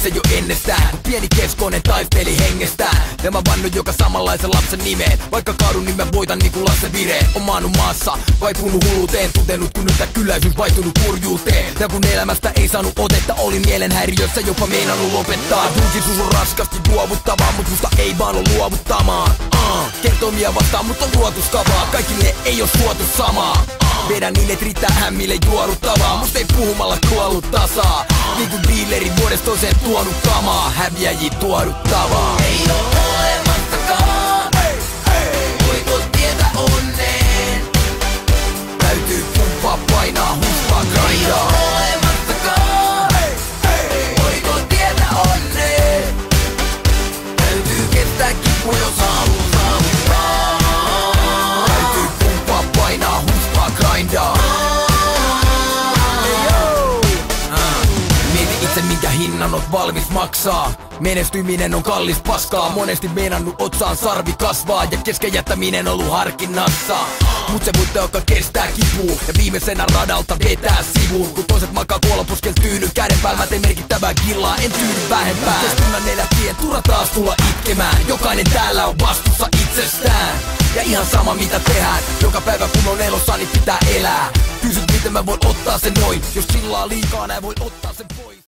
itse jo ennestään, kun pieni keskoinen taisteli hengestään. Ja mä vannon joka samanlaisen lapsen nimeen, vaikka kaadun niin mä voitan niinku Lasse Vireen. On maannut maassa, vaipunut hulluuteen, tutenut kun nyt kyläisyys vaihtunut kurjuuteen. Ja kun elämästä ei saanut otetta, oli mielenhäiriössä jopa meinannut lopettaa. Julkisuus on raskasti luovuttavaa, mut musta ei vaan oo luovuttamaan. Kertomia vastaan, mut on luotuskavaa, kaikille ei oo suotu samaa. Vedän niin et riittää hämmille juoruttavaa, musta ei puhumalla kuollut tasaa. Niinku dealeri vuodesta toiseen tuonut kamaa, häviäjiä tuoduttavaa. Ei oo olemassakaan, voiko tietä onneen? Täytyy pumppaa, painaa, huspaa, grindaa. Ei oo olemassakaan, voiko tietä onneen? Täytyy kestää kipu, jos haluaa saavuttaa. Täytyy pumppaa, painaa, huspaa, grindaa. Mieti itse minkä hinnan oot valmis maksaa. Menestyminen on kallis paskaa, monesti meinannut otsaan sarvi kasvaa. Ja kesken jättäminen ollut harkinnassa. Mut se voitte, joka kestää kipuu ja viimeisenä radalta vetää sivuun. Kun toiset makaa kuolopuskel tyyny käden päällä, mä teen merkittävää killaa, en tyydy vähempään. Keskunnan elättien turha taas tulla itkemään. Jokainen täällä on vastuussa itsestään. Ja ihan sama mitä tehdään, joka päivä kun on elossa niin pitää elää. Kysyt miten mä voin ottaa sen noin, jos sillaa liikaa näin voin ottaa sen pois.